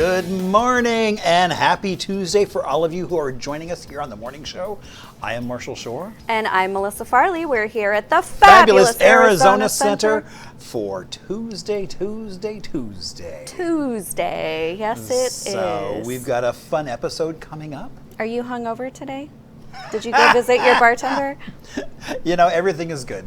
Good morning and happy Tuesday for all of you who are joining us here on the morning show. I am Marshall Shore. And I'm Melissa Farley. We're here at the fabulous Arizona Center for Tuesday. Yes, it is. So we've got a fun episode coming up. Are you hungover today? Did you go visit your bartender? You know, everything is good.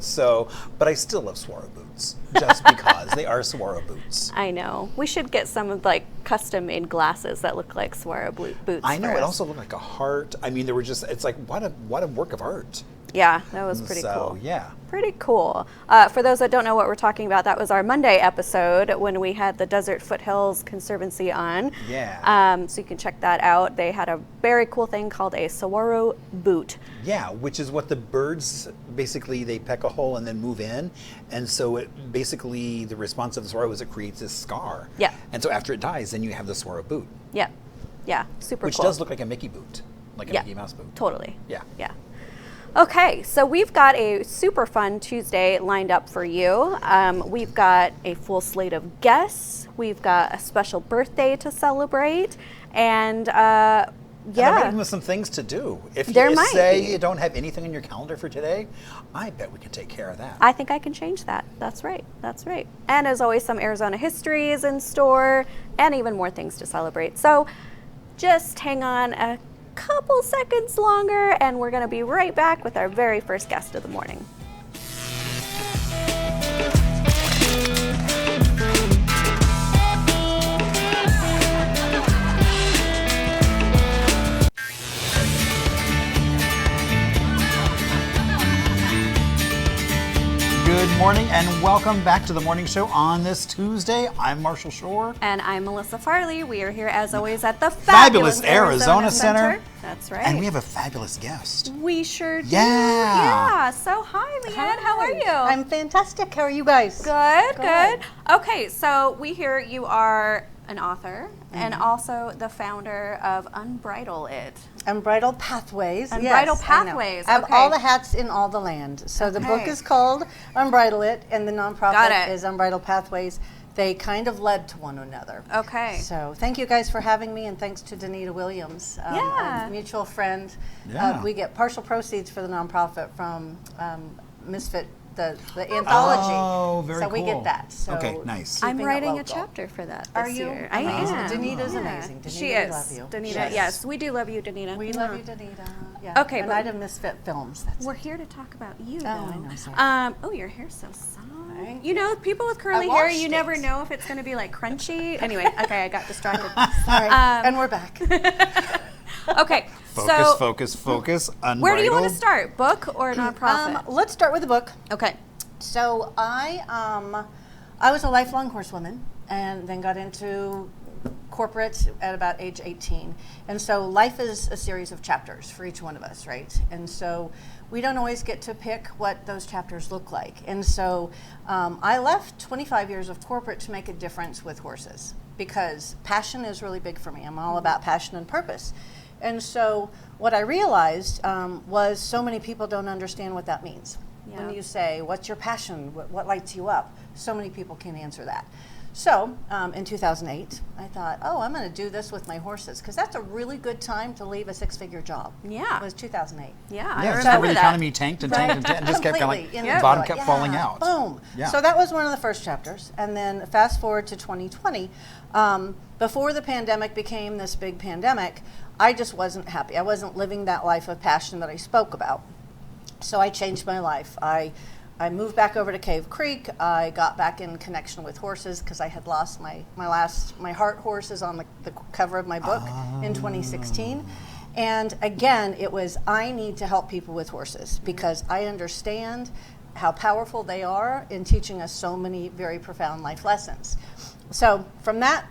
But I still love Swaro boots just because they are Swaro boots. I know. We should get some of custom-made glasses that look like Swaro boots. I know. It also looked like a heart. I mean, it's like what a work of art. Yeah, that was pretty cool. Yeah. Pretty cool. For those that don't know what we're talking about, that was our Monday episode when we had the Desert Foothills Conservancy on. Yeah. So you can check that out. They had a very cool thing called a saguaro boot. Yeah, which is what the birds, basically, they peck a hole and then move in. And so the response of the saguaro is it creates this scar. Yeah. And so after it dies, then you have the saguaro boot. Yeah. Yeah, super cool. Which does look like a Mickey boot, like a Mickey Mouse boot. Totally. Yeah. Yeah. Okay, so we've got a super fun Tuesday lined up for you. We've got a full slate of guests. We've got a special birthday to celebrate. And there might be some things to do. If you say you don't have anything on your calendar for today, I bet we can take care of that. I think I can change that. That's right. And as always, some Arizona history is in store and even more things to celebrate. So just hang on a couple seconds longer and we're going to be right back with our very first guest of the morning. Good morning and welcome back to the morning show on this Tuesday. I'm Marshall Shore. And I'm Melissa Farley. We are here as always at the fabulous Arizona Center. That's right. And we have a fabulous guest. We sure do. Yeah. So hi, Leeanne. How are you? I'm fantastic. How are you guys? Good. Okay, so we hear you are an author and also the founder of Unbridle It. Unbridled Pathways. Unbridled Yes, Pathways. I have all the hats in all the land. So the book is called Unbridle It, and the nonprofit is Unbridled Pathways. They kind of led to one another. Okay. So thank you guys for having me, and thanks to Danita Williams, a mutual friend. Yeah. We get partial proceeds for the nonprofit from Misfit, the anthology. Oh, very cool. So we get that. So okay, nice. I'm writing a chapter for that this year. Are you? I am. Danita's amazing. Danita, She is. we love you. Danita, yes, we do love you, Danita. We love you, Danita. Yeah. Okay, A Night of Misfit Films. We're here to talk about you, though. I know. Sorry. Your hair's so soft. Thank You know, people with curly hair, you never know if it's going to be crunchy. Anyway, okay, I got distracted. Sorry. And we're back. Okay, Focus. Unbridled. Where do you want to start? Book or nonprofit? Let's start with the book. Okay. So I was a lifelong horsewoman and then got into corporate at about age 18. And so life is a series of chapters for each one of us, right? And so we don't always get to pick what those chapters look like. And so I left 25 years of corporate to make a difference with horses because passion is really big for me. I'm all about passion and purpose. And so what I realized was so many people don't understand what that means. Yeah. When you say, what's your passion? What lights you up? So many people can't answer that. So in 2008, I thought, I'm going to do this with my horses because that's a really good time to leave a six-figure job. Yeah. It was 2008. Yeah, I remember the economy tanked and just kept going, the bottom kept falling out. Boom. Yeah. So that was one of the first chapters. And then fast forward to 2020, before the pandemic became this big pandemic, I just wasn't happy. I wasn't living that life of passion that I spoke about. So I changed my life. I moved back over to Cave Creek. I got back in connection with horses because I had lost my heart horses on the cover of my book in 2016. And again, it was, I need to help people with horses because I understand how powerful they are in teaching us so many very profound life lessons. So from that,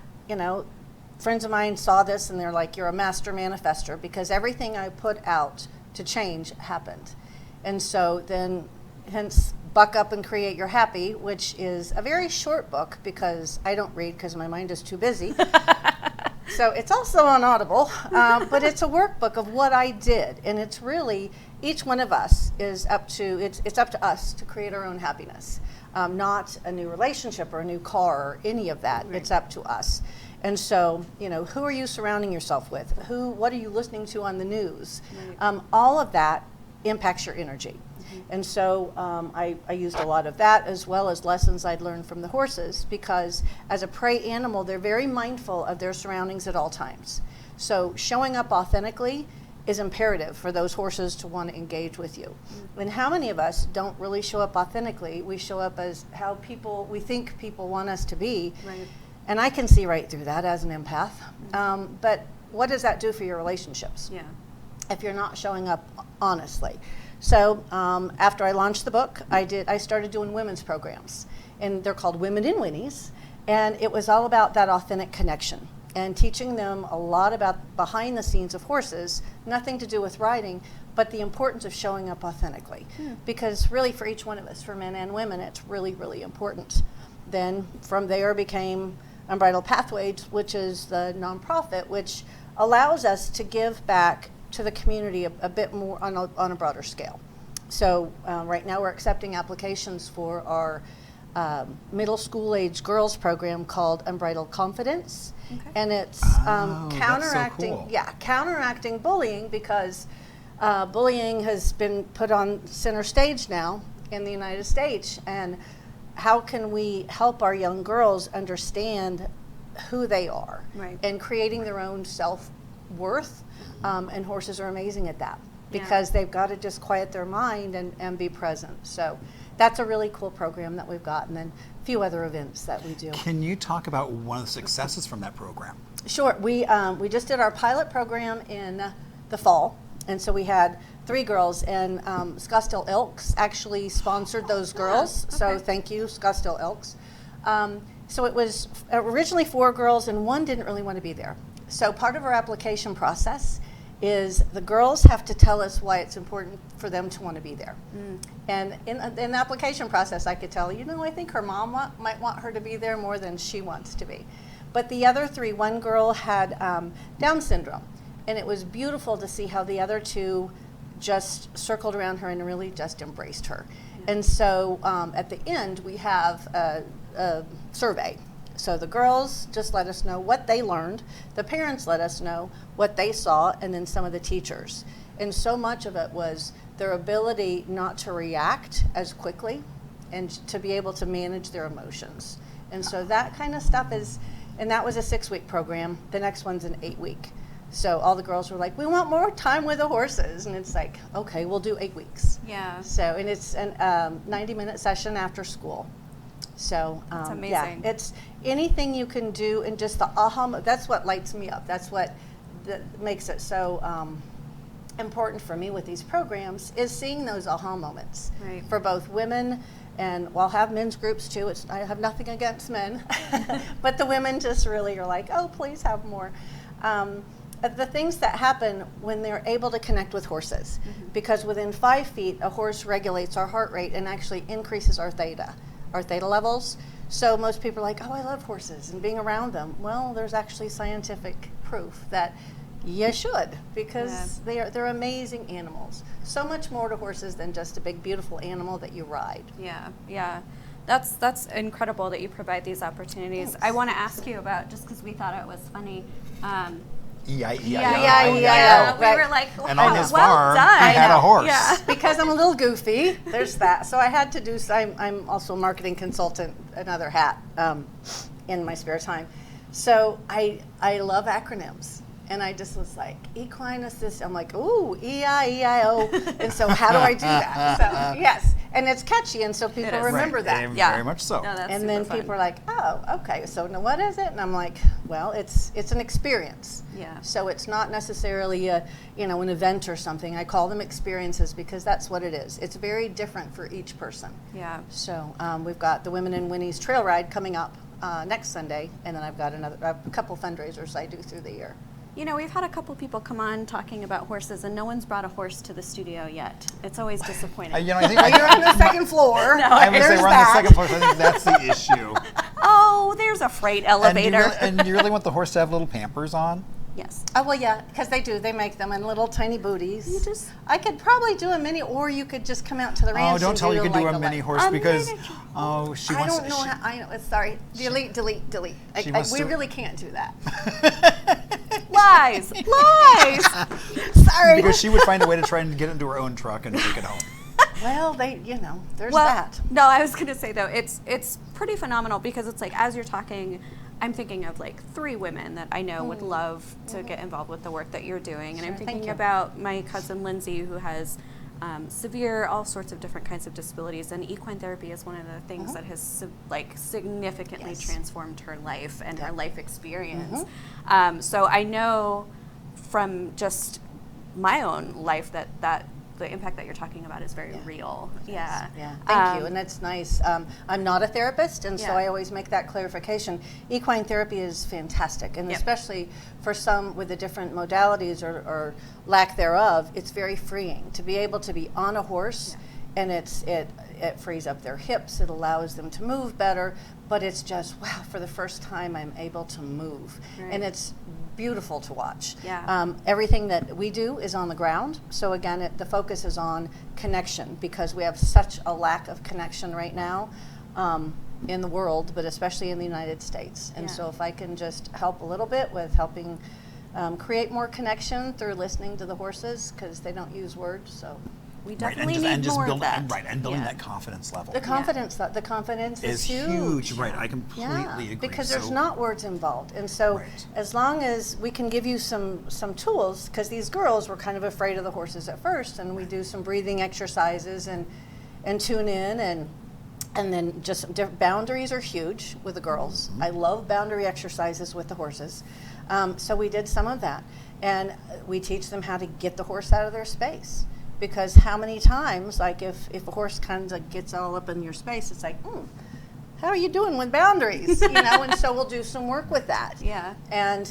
friends of mine saw this and they're like, you're a master manifester because everything I put out to change happened. And so then, hence, Buck Up and Create Your Happy, which is a very short book because I don't read because my mind is too busy. So it's also on Audible, but it's a workbook of what I did. And it's really, each one of us is it's up to us to create our own happiness. Not a new relationship or a new car or any of that. Right. It's up to us. And so, you know, who are you surrounding yourself with? What are you listening to on the news? Right. All of that impacts your energy. And so I used a lot of that, as well as lessons I'd learned from the horses, because as a prey animal, they're very mindful of their surroundings at all times. So showing up authentically is imperative for those horses to want to engage with you. And how many of us don't really show up authentically? We show up as how we think people want us to be. Right. And I can see right through that as an empath. But what does that do for your relationships? Yeah. If you're not showing up honestly. So after I launched the book, I started doing women's programs, and they're called Women in Winnies, and it was all about that authentic connection and teaching them a lot about behind the scenes of horses, nothing to do with riding, but the importance of showing up authentically. Because really for each one of us, for men and women, it's really, really important. Then from there became Unbridled Pathways, which is the nonprofit, which allows us to give back to the community a bit more on a broader scale. So right now we're accepting applications for our middle school age girls program called Unbridled Confidence. Okay. And it's counteracting, counteracting bullying, because bullying has been put on center stage now in the United States. And how can we help our young girls understand who they are, Right. and creating their own self-worth? And horses are amazing at that, because they've got to just quiet their mind and be present. So that's a really cool program that we've got, and then a few other events that we do. Can you talk about one of the successes from that program? Sure. We just did our pilot program in the fall, and so we had 3 girls, and Scottsdale Elks actually sponsored those girls. Okay. So thank you, Scottsdale Elks. So it was originally 4 girls, and 1 didn't really want to be there. So part of our application process is the girls have to tell us why it's important for them to want to be there. And in the application process, I could tell, I think her mom might want her to be there more than she wants to be. But the other 3, one girl had Down syndrome, and it was beautiful to see how the other 2 just circled around her and really just embraced her. And so at the end, we have a survey. So the girls just let us know what they learned, the parents let us know what they saw, and then some of the teachers. And so much of it was their ability not to react as quickly and to be able to manage their emotions. And so that kind of stuff and that was a 6-week program. The next one's an 8-week. So all the girls were like, we want more time with the horses. And it's like, okay, we'll do 8 weeks. Yeah. So, and it's a 90-minute session after school. So That's amazing. yeah, it's anything you can do, and just the aha. That's what lights me up. That's what makes it so important for me with these programs, is seeing those aha moments. Right. For both women, and we'll have men's groups too. I have nothing against men, but the women just really are like, oh, please have more. The things that happen when they're able to connect with horses, because within 5 feet, a horse regulates our heart rate and actually increases our theta levels. So most people are like, oh, I love horses and being around them. Well, there's actually scientific proof that you should, because they're amazing animals. So much more to horses than just a big, beautiful animal that you ride. Yeah. That's incredible that you provide these opportunities. Thanks. I want to ask you about, just because we thought it was funny. Yeah. We were like, And on his well farm, done. he had a horse. Yeah. Because I'm a little goofy, there's that. So I had to do, I'm also a marketing consultant, another hat, in my spare time. So I love acronyms. And I just was like, equine assist. I'm like, ooh, E-I-E-I-O. And so how do I do that? So yes, and it's catchy, and so people is. remember Right. that. Yeah. Very much so. No, that's And then super fun. people are like, oh, okay, so now what is it? And I'm like, well, it's an experience. Yeah. So it's not necessarily an event or something. I call them experiences because that's what it is. It's very different for each person. Yeah. So we've got the Women in Winnie's Trail Ride coming up next Sunday, and then I've got a couple fundraisers I do through the year. We've had a couple people come on talking about horses, and no one's brought a horse to the studio yet. It's always disappointing. I think You're on the second floor. I would say There's we're on the that. second floor, so I think that's the issue. Oh, there's a freight elevator. And you really want the horse to have little Pampers on? Yes. Oh, well, yeah, because they do. They make them in little tiny booties. You just- I could probably do a mini, or you could just come out to the ranch. Oh, don't and tell her you do can do like a mini light. horse A because miniature. she I wants don't know to. how. I know. Sorry. Delete. She wants We to- really can't do that. Lies. Lies. Sorry. Because she would find a way to try and get into her own truck and take it home. Well, there's that. No, I was going to say though, it's pretty phenomenal because it's like as you're talking, I'm thinking of like 3 women that I know would love to get involved with the work that you're doing, and Sure, I'm thank thinking you. about my cousin Lindsay who has severe, all sorts of different kinds of disabilities, and equine therapy is one of the things that has significantly Yes. transformed her life and her life experience. Mm-hmm. So I know from just my own life that the impact that you're talking about is very real. Yeah. Yeah, thank you, and that's nice. I'm not a therapist, and so Yeah. I always make that clarification. Equine therapy is fantastic, and Yep. especially for some with the different modalities or lack thereof, it's very freeing to be able to be on a horse, and it frees up their hips, it allows them to move better, but it's just, wow, for the first time I'm able to move, Right. and it's beautiful to watch. Yeah. Everything that we do is on the ground. So again, the focus is on connection because we have such a lack of connection right now in the world, but especially in the United States. And Yeah. so if I can just help a little bit with helping create more connection through listening to the horses, because they don't use words, so. We Right, definitely and need just more building of that. and building Yeah. that confidence level The confidence is huge. Right, I completely Yeah, agree. because there's So- not words involved, and so Right. as long as we can give you some tools, because these girls were kind of afraid of the horses at first, and we do some breathing exercises and tune in and then just boundaries are huge with the girls. I love boundary exercises with the horses, so we did some of that, and we teach them how to get the horse out of their space. Because how many times, like if a horse kind of gets all up in your space, it's like, how are you doing with boundaries? And so we'll do some work with that. Yeah. And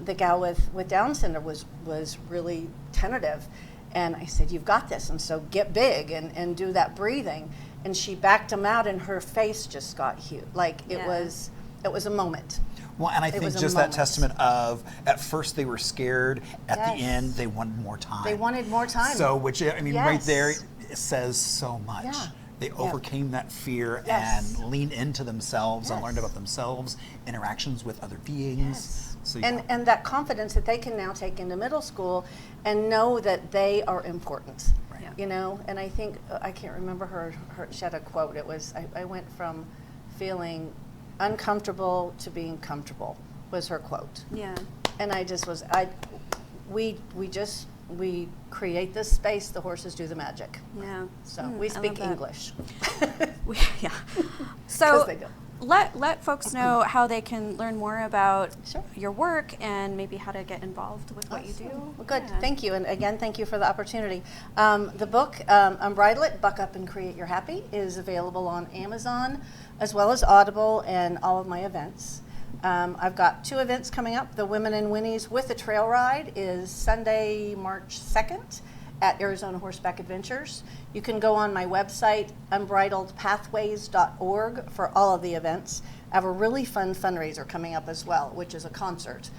the gal with Down syndrome was really tentative. And I said, you've got this. And so get big and do that breathing. And she backed him out and her face just got huge. Like it was a moment. Well, and I think was a just that moment. testament of at first they were scared, at the Yes. end they wanted more time. They wanted more time. So, which I mean, right Yes. there it says so much. Yeah. They overcame that fear Yes. and leaned into themselves and learned Yes. about themselves, interactions with other beings. Yes. So, And that confidence that they can now take into middle school and know that they are important. Right. Yeah. And I think I can't remember her she had a quote. It was I went from feeling uncomfortable to being comfortable was her quote. Yeah. And I just was we create this space, the horses do the magic. Yeah. So we I love speak that. English. Yeah. So they do. let folks know how they can learn more about Sure. your work and maybe how to get involved with what you do. Well, good. Yeah. Thank you. And again, thank you for the opportunity. The book, Unbridle It, Buck Up and Create Your Happy, is available on Amazon as well as Audible and all of my events. I've got 2 events coming up. The Women and Winnies with a Trail Ride is Sunday, March 2nd at Arizona Horseback Adventures. You can go on my website, unbridledpathways.org, for all of the events. I have a really fun fundraiser coming up as well, which is a concert.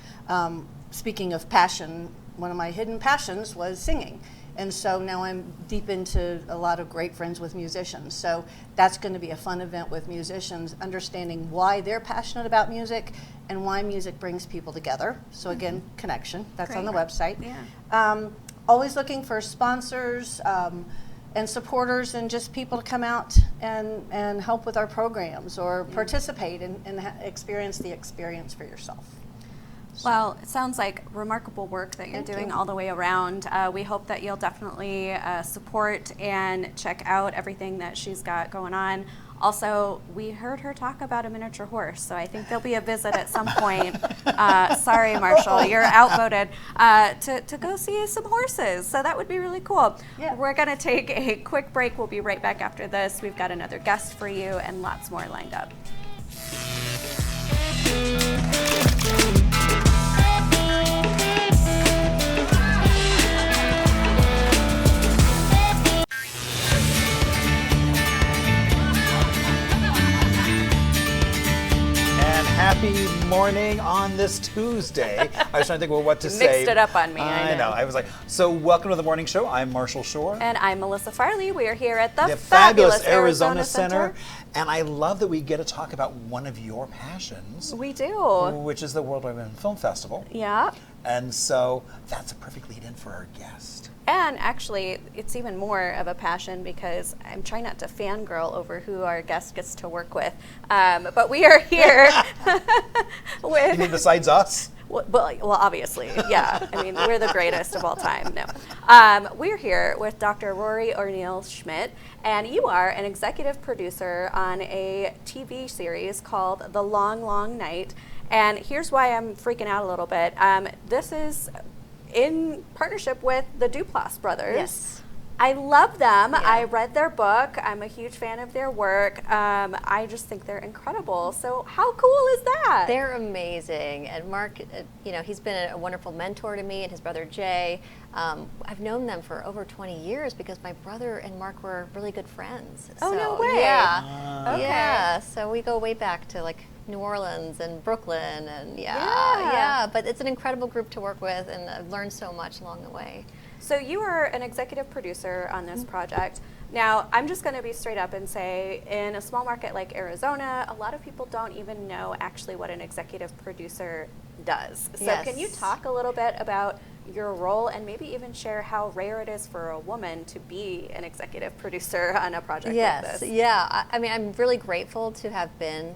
Speaking of passion, one of my hidden passions was singing. And so now I'm deep into a lot of great friends with musicians. So that's going to be a fun event with musicians, understanding why they're passionate about music and why music brings people together. So again, connection. That's on the Great. website. Yeah. Always looking for sponsors and supporters and just people to come out and help with our programs or participate and experience the experience for yourself. Well, it sounds like remarkable work that you're Thank doing you. all the way around. We hope that you'll definitely support and check out everything that she's got going on. Also, we heard her talk about a miniature horse, so I think there'll be a visit at some point. Sorry, Marshall, you're outvoted to go see some horses. So that would be really cool. Yeah. We're going to take a quick break. We'll be right back after this. We've got another guest for you and lots more lined up. And happy morning on this Tuesday. I was trying to think of what to say. Mixed it up on me. I know. I was like, so welcome to the morning show. I'm Marshall Shore. And I'm Melissa Farley. We are here at the fabulous Arizona Center. And I love that we get to talk about one of your passions. We do. Which is the Worldwide Women Film Festival. Yeah. And so that's a perfect lead-in for our guest. And actually, it's even more of a passion because I'm trying not to fangirl over who our guest gets to work with. But we are here with... You mean besides us? Well, obviously, yeah. I mean, we're the greatest of all time. No. We're here with Dr. Rory O'Neill Schmitt, and you are an executive producer on a TV series called The Long, Long Night. And here's why I'm freaking out a little bit. This is in partnership with the Duplass Brothers. Yes. I love them. Yeah. I read their book. I'm a huge fan of their work. I just think they're incredible. So how cool is that? They're amazing. And Mark, he's been a wonderful mentor to me and his brother Jay. I've known them for over 20 years because my brother and Mark were really good friends. Oh, so, no way. Yeah. Okay. Yeah. So we go way back to like New Orleans and Brooklyn and yeah. But it's an incredible group to work with and I've learned so much along the way. So you are an executive producer on this project. Now, I'm just going to be straight up and say, in a small market like Arizona, a lot of people don't even know actually what an executive producer does. So Yes. can you talk a little bit about your role and maybe even share how rare it is for a woman to be an executive producer on a project like this? Yeah. I mean, I'm really grateful to have been.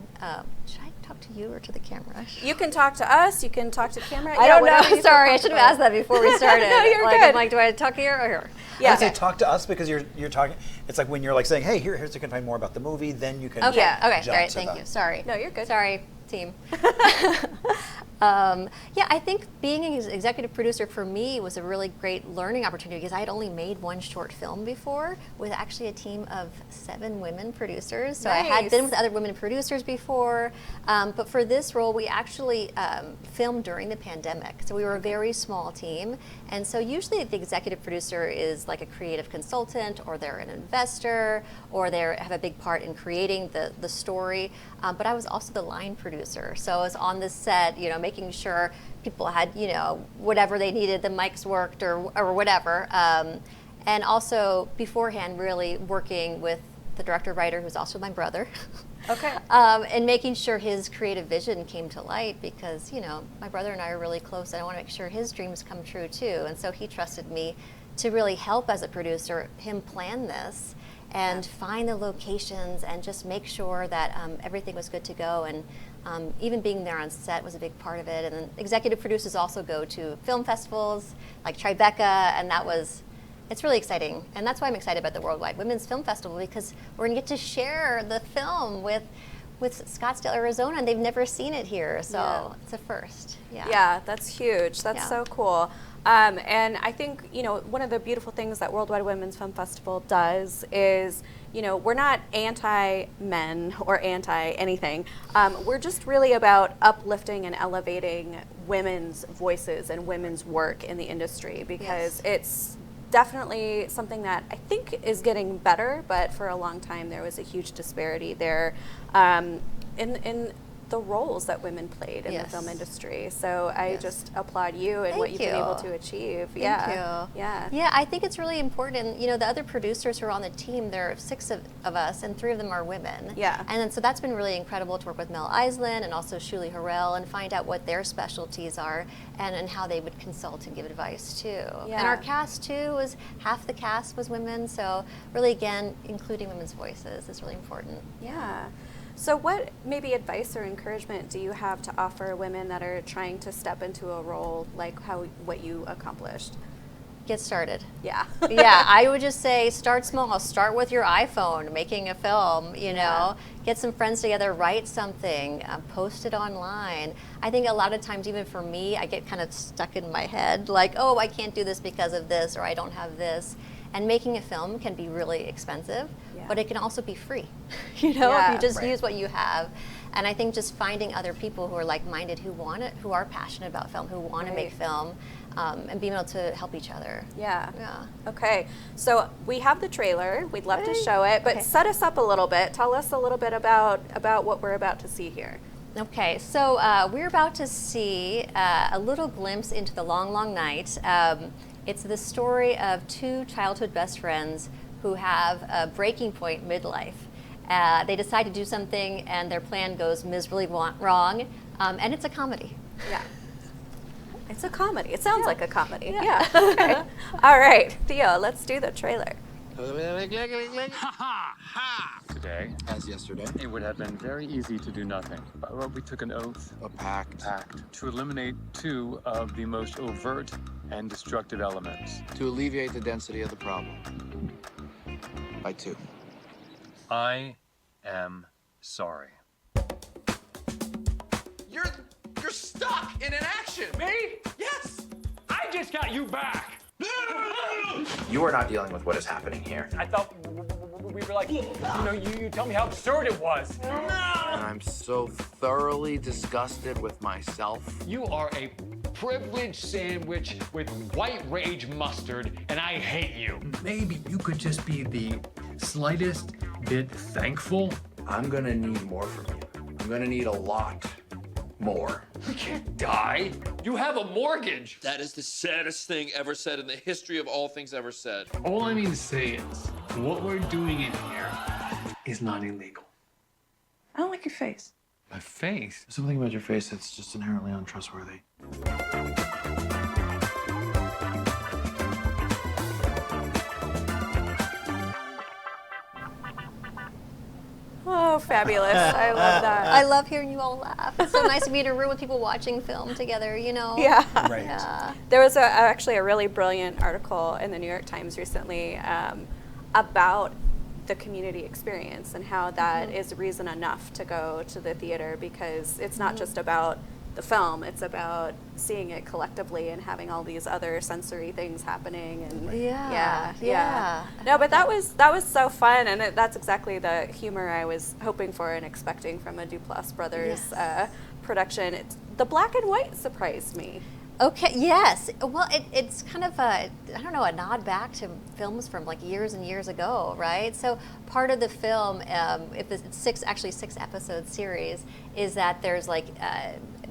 Should I talk to you or to the camera? You can talk to us, you can talk to camera. I don't whatever you know. feel Sorry, I should have asked comfortable. that before we started. No, you're like, good. I'm like, do I talk here or here? Yeah. I would say talk to us because you're talking. It's like when you're like saying, "Hey, here's you can find more about the movie." Then you can. Okay. Yeah. Okay. jump All right. to Thank the- you. Sorry. No, you're good. Sorry, team. I think being an executive producer for me was a really great learning opportunity because I had only made one short film before with actually a team of 7 women producers. So I had Nice. been with other women producers before, but for this role we actually filmed during the pandemic. So we were a very small team, and so usually the executive producer is like a creative consultant, or they're an investor, or they have a big part in creating the story. But I was also the line producer, so I was on the set, making sure people had, whatever they needed, the mics worked or whatever. And also beforehand, really working with the director-writer, who's also my brother. Okay. And making sure his creative vision came to light because, my brother and I are really close and I want to make sure his dreams come true too. And so he trusted me to really help as a producer, him plan this and find the locations and just make sure that everything was good to go. And even being there on set was a big part of it. And then executive producers also go to film festivals like Tribeca, and it's really exciting. And that's why I'm excited about the Worldwide Women's Film Festival, because we're going to get to share the film with Scottsdale, Arizona, and they've never seen it here. So it's a first. Yeah, that's huge. That's so cool. And I think, one of the beautiful things that Worldwide Women's Film Festival does is, we're not anti-men or anti-anything. We're just really about uplifting and elevating women's voices and women's work in the industry because it's definitely something that I think is getting better, but for a long time there was a huge disparity there in the roles that women played in the film industry. So I just applaud you and what you've been able to achieve. Thank you. Yeah. Yeah, I think it's really important. And, the other producers who are on the team, there are 6 of us, and 3 of them are women. Yeah. And then, so that's been really incredible to work with Mel Island and also Shuli Harrell and find out what their specialties are and how they would consult and give advice too. Yeah. And our cast too was half the cast was women. So really, again, including women's voices is really important. Yeah. So what maybe advice or encouragement do you have to offer women that are trying to step into a role like what you accomplished? Get started. Yeah. Yeah, I would just say start small. Start with your iPhone, making a film, Get some friends together, write something, post it online. I think a lot of times, even for me, I get kind of stuck in my head, like, oh, I can't do this because of this, or I don't have this. And making a film can be really expensive, but it can also be free, if you just use what you have. And I think just finding other people who are like-minded, who are passionate about film, who want to make film, and being able to help each other. Yeah. Okay. So we have the trailer. We'd love to show it, but set us up a little bit. Tell us a little bit about what we're about to see here. Okay, so we're about to see a little glimpse into the long, long night. It's the story of two childhood best friends who have a breaking point midlife. They decide to do something and their plan goes miserably wrong, and it's a comedy. Yeah. It's a comedy. It sounds like a comedy. Yeah. Okay. All right, Theo, let's do the trailer. Today, As yesterday, it would have been very easy to do nothing. But we took an oath a pact to eliminate two of the most overt and destructive elements. to alleviate the density of the problem by 2. I am sorry. You're stuck in an action. Me? Yes. I just got you back. You are not dealing with what is happening here. I thought we were like, you tell me how absurd it was. And I'm so thoroughly disgusted with myself. You are a privileged sandwich with white rage mustard, and I hate you. Maybe you could just be the slightest bit thankful. I'm gonna need more from you. I'm gonna need a lot more. We can't die. You have a mortgage. That is the saddest thing ever said in the history of all things ever said. All I mean to say is, what we're doing in here is not illegal. I don't like your face. My face? There's something about your face that's just inherently untrustworthy. Oh, fabulous. I love that. I love hearing you all laugh. It's so nice to be in a room with people watching film together, Yeah. Right. Yeah. There was actually a really brilliant article in the New York Times recently about the community experience and how that is reason enough to go to the theater, because it's not just about the film, it's about seeing it collectively and having all these other sensory things happening. And Yeah. No, but that was so fun, and that's exactly the humor I was hoping for and expecting from a Duplass Brothers production. The black and white surprised me. Okay, yes. Well, it's kind of a nod back to films from like years and years ago, right? So part of the film, if it's six episode series, is that there's like,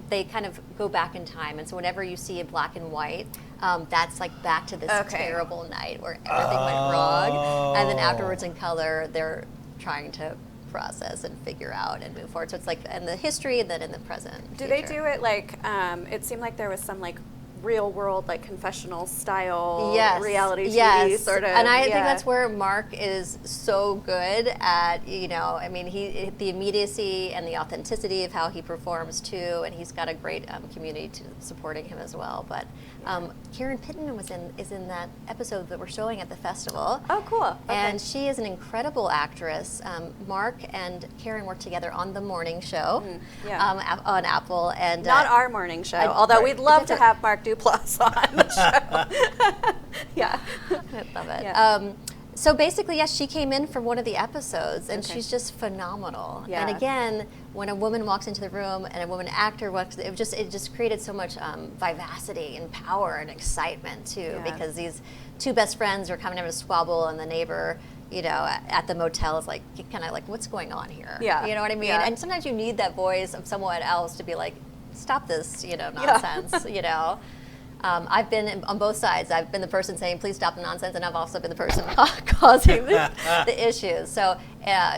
they kind of go back in time. And so whenever you see a black and white, that's like back to this terrible night where everything went wrong. And then afterwards in color, they're trying to process and figure out and move forward. So it's like in the history and then in the present. Do they do it like, it seemed like there was some like real world, like confessional style reality TV sort of. And I think that's where Mark is so good at, I mean, the immediacy and the authenticity of how he performs too, and he's got a great community supporting him as well. But Karen Pittman is in that episode that we're showing at the festival. Oh, cool. Okay. And she is an incredible actress. Mark and Karen worked together on The Morning Show on Apple. And not our morning show, although we'd love to have Mark Duplass on the show. Yeah. I love it. Yeah. So basically, yes, she came in for one of the episodes, and she's just phenomenal. Yeah. And again, when a woman walks into the room and a woman actor walks, it just created so much vivacity and power and excitement too, because these two best friends are coming in to squabble, and the neighbor, at the motel is like, kind of like, what's going on here? Yeah. You know what I mean? Yeah. And sometimes you need that voice of someone else to be like, stop this, nonsense, I've been on both sides. I've been the person saying, please stop the nonsense, and I've also been the person causing the issues. So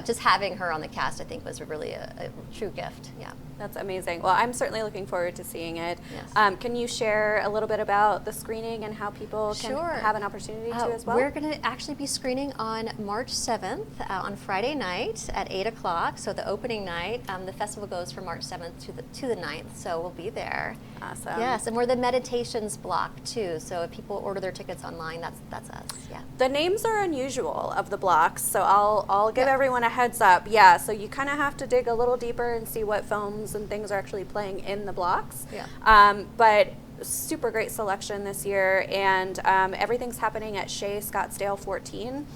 just having her on the cast, I think, was really a true gift. Yeah. That's amazing. Well, I'm certainly looking forward to seeing it. Yes. Can you share a little bit about the screening and how people can have an opportunity to as well? We're going to actually be screening on March 7th on Friday night at 8 o'clock. So the opening night, the festival goes from March 7th to the 9th. So we'll be there. Awesome. Yes, and we're the meditations block too. So if people order their tickets online, that's us. Yeah. The names are unusual of the blocks, so I'll give everyone a heads up. Yeah, so you kind of have to dig a little deeper and see what films and things are actually playing in the blocks. Yeah. But super great selection this year, and everything's happening at Shea Scottsdale 14.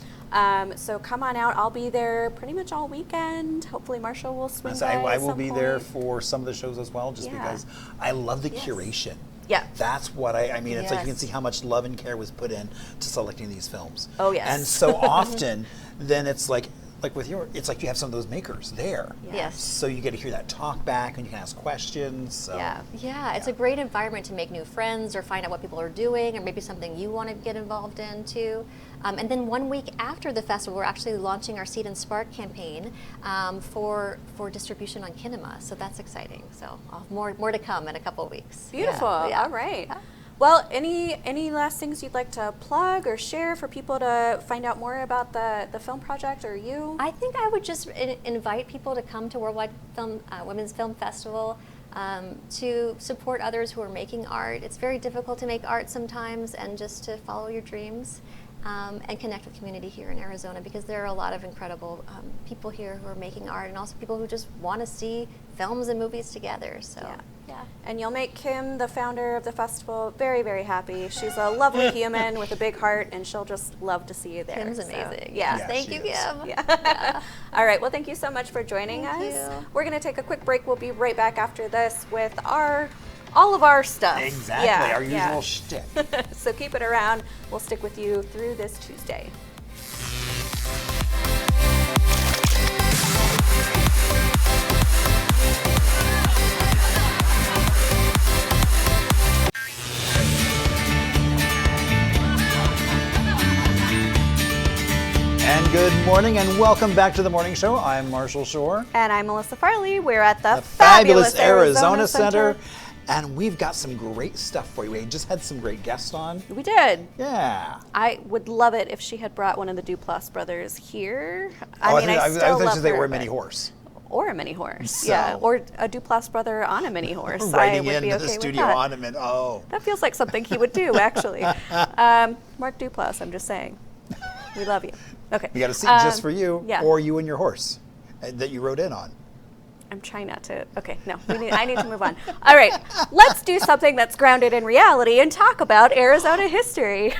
So come on out. I'll be there pretty much all weekend. Hopefully Marshall will swing by I at will some be point. there for some of the shows as well, just because I love the curation. Yeah. That's what I mean, it's like you can Yes. see how much love and care was put in to selecting these films. Oh, yes. And so often, then it's like, like with it's like you have some of those makers there. Yes. So you get to hear that talk back, and you can ask questions. So. Yeah, it's a great environment to make new friends or find out what people are doing, or maybe something you want to get involved in too. And then 1 week after the festival, we're actually launching our Seed and Spark campaign for distribution on Kinema. So that's exciting. So more to come in a couple of weeks. Beautiful. Yeah. All right. Well, any last things you'd like to plug or share for people to find out more about the film project or you? I think I would just invite people to come to Worldwide Women's Film Festival to support others who are making art. It's very difficult to make art sometimes, and just to follow your dreams and connect with community here in Arizona, because there are a lot of incredible people here who are making art, and also people who just want to see films and movies together. So. Yeah, and you'll make Kim, the founder of the festival, very, very happy. She's a lovely human with a big heart, and she'll just love to see you there. Kim's So, amazing. yeah. Thank you, Kim. Yeah. All right, well, thank you so much for joining us. you. We're going to take a quick break. We'll be right back after this with all of our stuff. Exactly, our usual shtick. So keep it around. We'll stick with you through this Tuesday. And good morning, and welcome back to the morning show. I'm Marshall Shore. And I'm Melissa Farley. We're at the fabulous Arizona Center. And we've got some great stuff for you. We just had some great guests on. We did. Yeah. I would love it if she had brought one of the Duplass brothers here. I still thought love you they her, were a mini but- horse. Or a mini horse, So- yeah. Or a Duplass brother on a mini horse. Riding I would be into okay the with studio that. on him, and That feels like something he would do, actually. Mark Duplass, I'm just saying. We love you. Okay. we got a seat just for you, yeah. or you and your horse that you rode in on. I'm trying not to. Okay, no. I need to move on. All right. Let's do something that's grounded in reality and talk about Arizona history.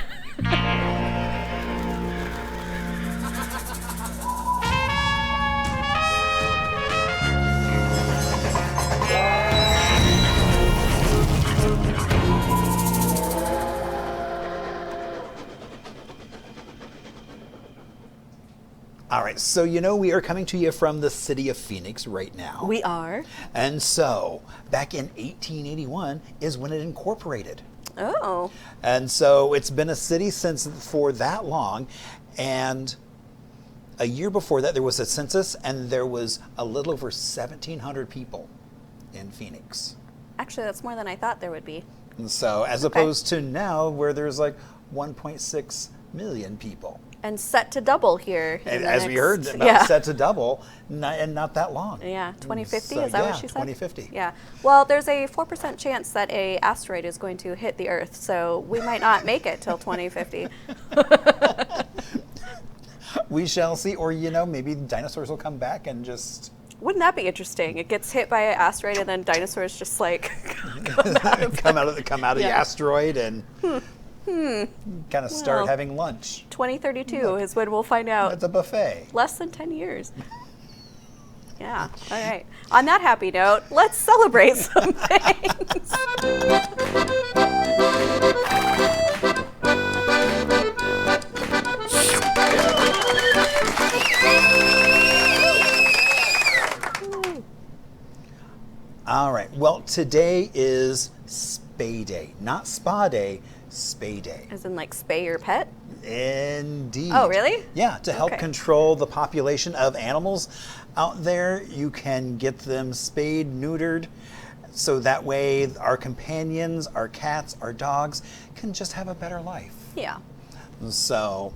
All right, so we are coming to you from the city of Phoenix right now. We are. And so, back in 1881 is when it incorporated. Oh. And so it's been a city since for that long. And a year before that, there was a census, and there was a little over 1,700 people in Phoenix. Actually, that's more than I thought there would be. And so, as opposed to now, where there's like 1.6 million people. And set to double here. And as we heard, set to double, and not that long. Yeah, 2050, So, is that yeah, what she said? 2050. Yeah. Well, there's a 4% chance that a asteroid is going to hit the Earth, so we might not make it till 2050. We shall see, or maybe dinosaurs will come back and just Wouldn't that be interesting? It gets hit by an asteroid and then dinosaurs just like come out of the asteroid and kind of start having lunch. 2032 is when we'll find out. It's a buffet. Less than 10 years. Yeah. All right. On that happy note, let's celebrate some things. All right. Well, today is Spay Day, not Spa Day. Spay Day. As in like spay your pet? Indeed. Oh, really? Yeah, to help control the population of animals out there, you can get them spayed, neutered, so that way our companions, our cats, our dogs can just have a better life. Yeah. So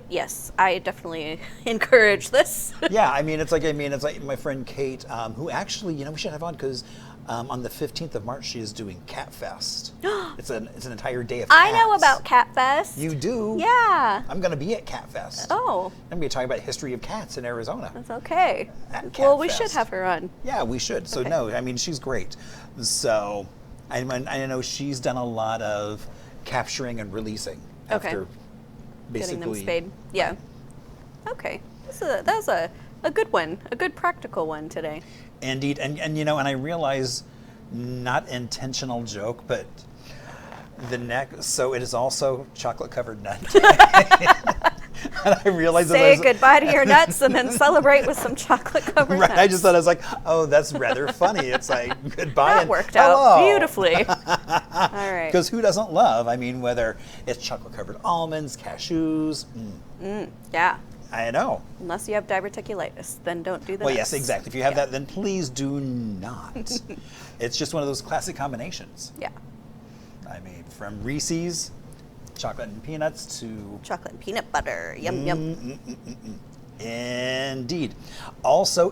Yes, I definitely encourage this. yeah, it's like my friend Kate, who actually, we should have on because on the 15th of March she is doing Cat Fest. It's an entire day of cats. I know about Cat Fest. You do? Yeah. I'm going to be at Cat Fest. Oh. I'm going to be talking about history of cats in Arizona. That's okay. At Cat Well, we Fest. should have her on. Yeah, we should. So Okay. no, she's great. So I know she's done a lot of capturing and releasing after Getting them basically spayed. Yeah. Okay. That was a good one, a good practical one today. Indeed, and I realize not intentional joke, but the neck. So it is also chocolate covered nut. And I realized Say goodbye to your nuts and then celebrate with some chocolate-covered right, nuts. I just thought, I was like, oh, that's rather funny. It's like, goodbye That and worked hello. out beautifully. All right. Because who doesn't love? I mean, whether it's chocolate-covered almonds, cashews. Yeah. I know. Unless you have diverticulitis, then don't do that. Well, yes, exactly. If you have that, then please do not. It's just one of those classic combinations. Yeah. I mean, from Reese's, chocolate and peanuts, to chocolate and peanut butter. Yum, yum. Indeed. Also,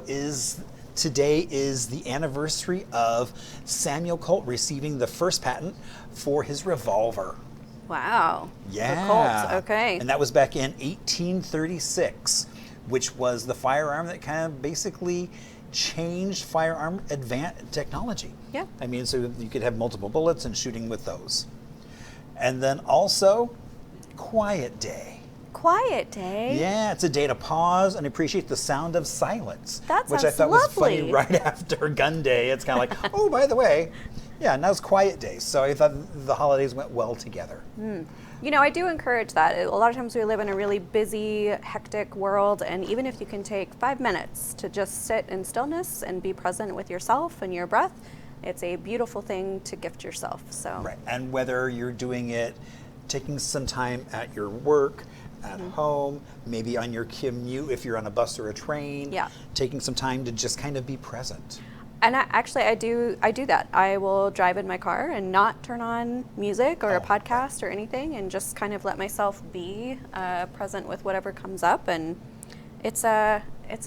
today is the anniversary of Samuel Colt receiving the first patent for his revolver. Wow. Yeah. The Colt, okay. And that was back in 1836, which was the firearm that kind of basically changed firearm technology. Yeah. I mean, so you could have multiple bullets and shooting with those. And then also, Quiet Day. Quiet Day? Yeah, it's a day to pause and appreciate the sound of silence. That which sounds I thought was funny lovely. right after Gun Day. It's kind of like, oh, by the way, yeah, now's Quiet Day. So I thought the holidays went well together. You know, I do encourage that. A lot of times we live in a really busy, hectic world, and even if you can take 5 minutes to just sit in stillness and be present with yourself and your breath, it's a beautiful thing to gift yourself. So. Right, and whether you're doing it, taking some time at your work, at home, maybe on your commute if you're on a bus or a train, taking some time to just kind of be present. And I do that. I will drive in my car and not turn on music or a podcast or anything, and just kind of let myself be present with whatever comes up. And it's a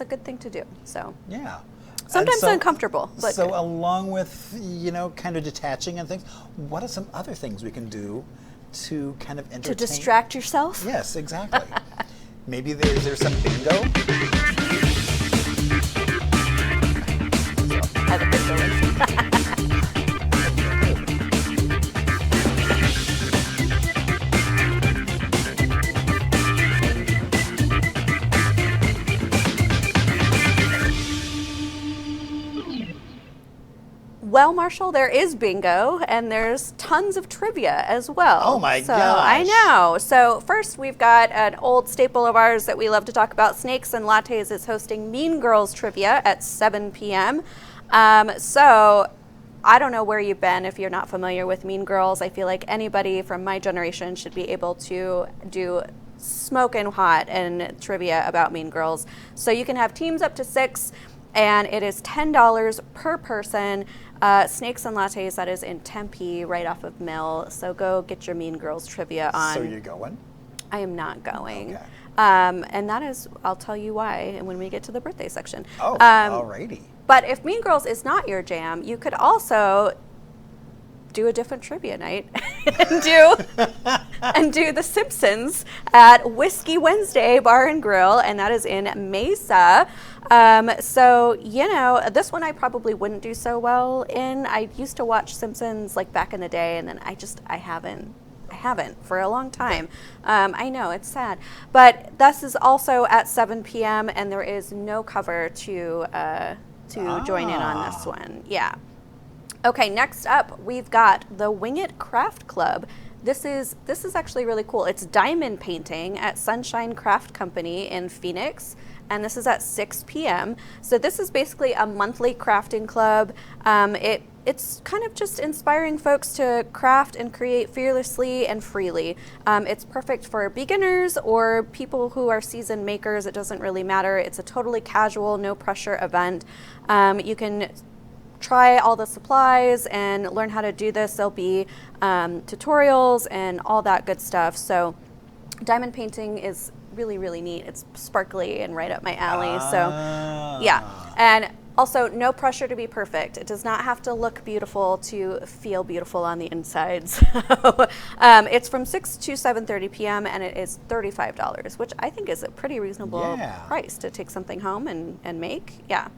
good thing to do. So yeah. Sometimes uncomfortable, but so good. Along with kind of detaching and things, what are some other things we can do to kind of entertain? To distract yourself? Yes, exactly. Maybe there's some bingo. I have a bingo list. Well, Marshall, there is bingo, and there's tons of trivia as well. Oh my so, gosh. I know. So first, we've got an old staple of ours that we love to talk about. Snakes and Lattes is hosting Mean Girls Trivia at 7 p.m. So I don't know where you've been if you're not familiar with Mean Girls. I feel like anybody from my generation should be able to do smoking hot and trivia about Mean Girls. So you can have teams up to 6, and it is $10 per person. Snakes and Lattes, that is in Tempe, right off of Mill. So go get your Mean Girls trivia on. So you're going? I am not going. Okay. And that is, I'll tell you why when we get to the birthday section. Oh, alrighty. But if Mean Girls is not your jam, you could also do a different trivia night and do The Simpsons at Whiskey Wednesday Bar and Grill, and that is in Mesa. So, this one I probably wouldn't do so well in. I used to watch Simpsons like back in the day, and then I haven't for a long time. I know, it's sad. But this is also at 7 p.m., and there is no cover to join in on this one. Yeah. Okay, next up, we've got the Wing It Craft Club. This is actually really cool. It's diamond painting at Sunshine Craft Company in Phoenix, and this is at 6 p.m. So this is basically a monthly crafting club. It's kind of just inspiring folks to craft and create fearlessly and freely. It's perfect for beginners or people who are seasoned makers. It doesn't really matter. It's a totally casual, no pressure event. You can try all the supplies and learn how to do this. There'll be tutorials and all that good stuff. So diamond painting is really, really neat. It's sparkly and right up my alley. So yeah. And also, no pressure to be perfect. It does not have to look beautiful to feel beautiful on the inside. So it's from 6 to 7:30 p.m. and it is $35, which I think is a pretty reasonable price to take something home and make. Yeah.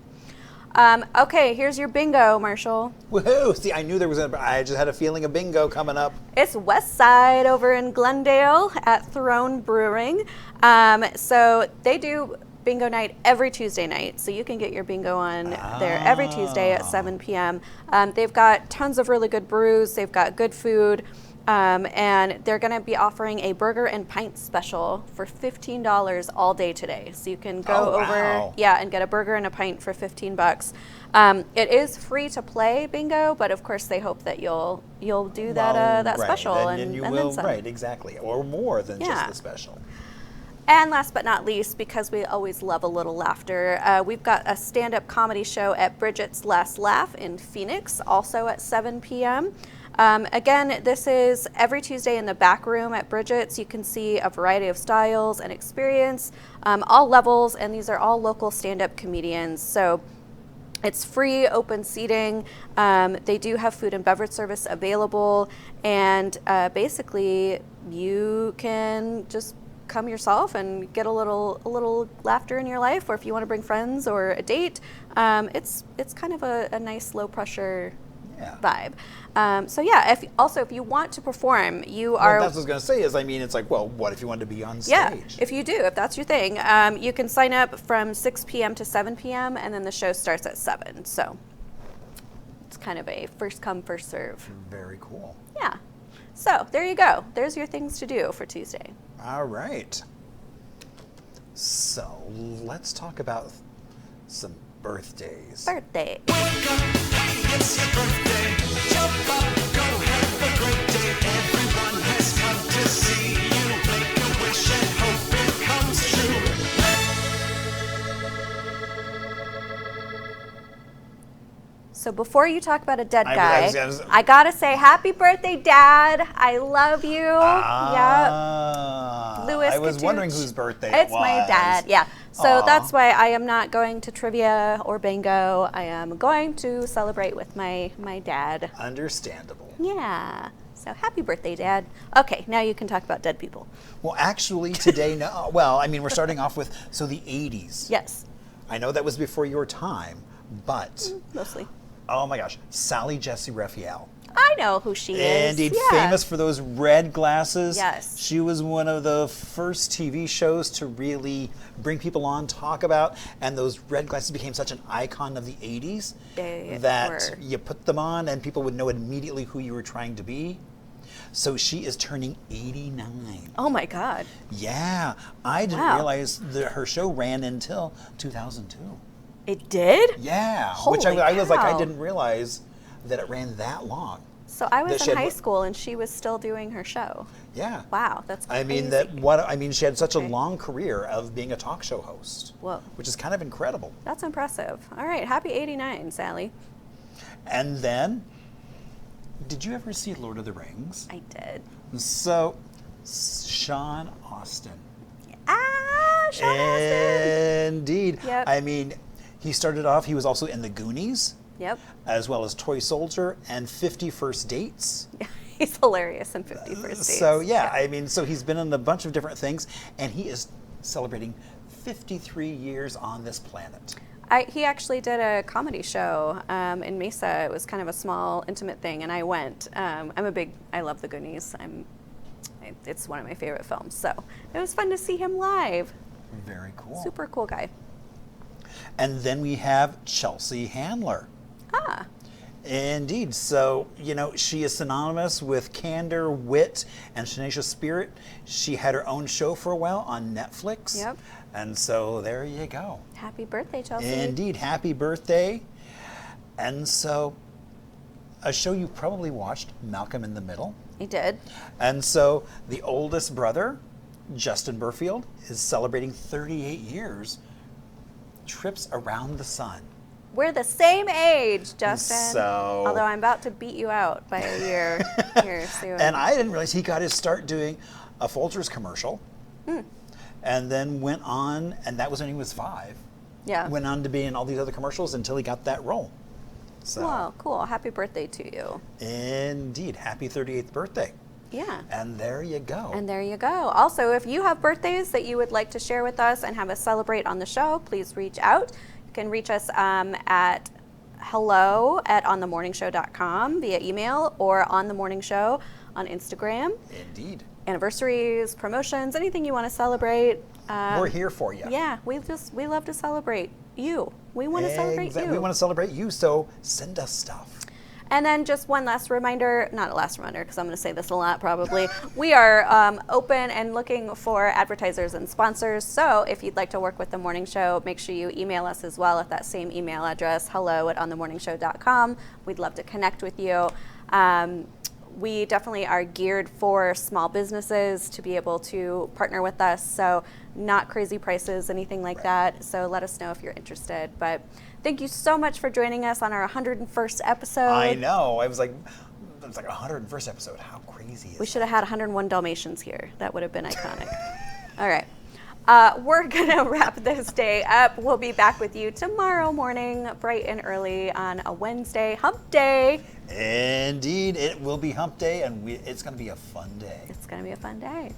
Okay, here's your bingo, Marshall. Woohoo! See, I knew I just had a feeling of bingo coming up. It's West Side over in Glendale at Throne Brewing. So they do bingo night every Tuesday night, so you can get your bingo on there every Tuesday at 7 p.m. They've got tons of really good brews. They've got good food. And they're going to be offering a burger and pint special for $15 all day today. So you can go over, and get a burger and a pint for $15. It is free to play bingo, but of course they hope that you'll do that special and you will, then some. right, exactly, or more than just the special. And last but not least, because we always love a little laughter, we've got a stand-up comedy show at Bridget's Last Laugh in Phoenix, also at 7 p.m. Again, this is every Tuesday in the back room at Bridget's. You can see a variety of styles and experience, all levels, and these are all local stand-up comedians. So it's free, open seating. They do have food and beverage service available, and basically you can just come yourself and get a little laughter in your life, or if you want to bring friends or a date, it's kind of a nice low pressure vibe. So yeah, if you want to perform, you are. Well, that's what I was going to say. It's like, well, what if you wanted to be on stage? Yeah, if you do, if that's your thing, you can sign up from 6 p.m. to 7 p.m. and then the show starts at 7. So it's kind of a first come, first serve. Very cool. Yeah. So there you go. There's your things to do for Tuesday. All right. So let's talk about some birthdays. Birthday. It's your birthday. Jump up, go have a great day. Everyone has come to see you. Make a wish and hope it comes true. So before you talk about a dead guy, I gotta say happy birthday, Dad. I love you. Yeah. Louis I was Katuch. wondering whose birthday it was. It's my dad, yeah. So that's why I am not going to trivia or bingo. I am going to celebrate with my dad. Understandable. Yeah. So happy birthday, Dad. Okay, now you can talk about dead people. Well, actually today, no. Well, I mean, we're starting off with, the 80s. Yes. I know that was before your time, but. Mostly. Oh my gosh, Sally Jesse Raphael. I know who she is. Indeed, famous for those red glasses. Yes. She was one of the first TV shows to really bring people on, talk about, and those red glasses became such an icon of the 80s that you put them on and people would know immediately who you were trying to be. So she is turning 89. Oh my God. Yeah, I didn't realize that her show ran until 2002. It did? Yeah, Holy which I was like, I cow. didn't realize that it ran that long. So I was in high school and she was still doing her show. Yeah. Wow, that's crazy. I mean, she had such a long career of being a talk show host. Whoa. Which is kind of incredible. That's impressive. All right, happy 89, Sally. And then, did you ever see Lord of the Rings? I did. So, Sean Austin. Sean Austin. Indeed. Yep. I mean, he started off, he was also in The Goonies. Yep. As well as Toy Soldier and 50 First Dates. Yeah, he's hilarious in 50 First Dates. So yeah, I mean, so he's been in a bunch of different things, and he is celebrating 53 years on this planet. He actually did a comedy show in Mesa. It was kind of a small, intimate thing, and I went. I love The Goonies. It's one of my favorite films, so it was fun to see him live. Very cool. Super cool guy. And then we have Chelsea Handler. Ah. Indeed. So, she is synonymous with candor, wit, and tenacious spirit. She had her own show for a while on Netflix. Yep. And so there you go. Happy birthday, Chelsea. Indeed. Happy birthday. And so, a show you probably watched, Malcolm in the Middle. I did. And so, the oldest brother, Justin Burfield, is celebrating 38 years, trips around the sun. We're the same age, Justin. So, although I'm about to beat you out by a year here soon. And I didn't realize he got his start doing a Folgers commercial. And then went on, and that was when he was 5. Yeah. Went on to be in all these other commercials until he got that role. So. Wow, cool. Happy birthday to you. Indeed. Happy 38th birthday. Yeah. And there you go. And there you go. Also, if you have birthdays that you would like to share with us and have us celebrate on the show, please reach out. You can reach us at hello@onthemorningshow.com via email, or On The Morning Show on Instagram. Indeed. Anniversaries, promotions, anything you want to celebrate. We're here for you. Yeah, we love to celebrate you. We want to celebrate you. We want to celebrate you, so send us stuff. And then just one last reminder, not a last reminder because I'm going to say this a lot probably. We are open and looking for advertisers and sponsors. So if you'd like to work with The Morning Show, make sure you email us as well at that same email address, hello@onthemorningshow.com. We'd love to connect with you. We definitely are geared for small businesses to be able to partner with us. So not crazy prices, anything like that. So let us know if you're interested. But thank you so much for joining us on our 101st episode. I know. I was like, it's like 101st episode. How crazy is We should have had 101 Dalmatians here. That would have been iconic. All right. We're going to wrap this day up. We'll be back with you tomorrow morning, bright and early on a Wednesday, hump day. Indeed, it will be hump day, and it's going to be a fun day. It's going to be a fun day.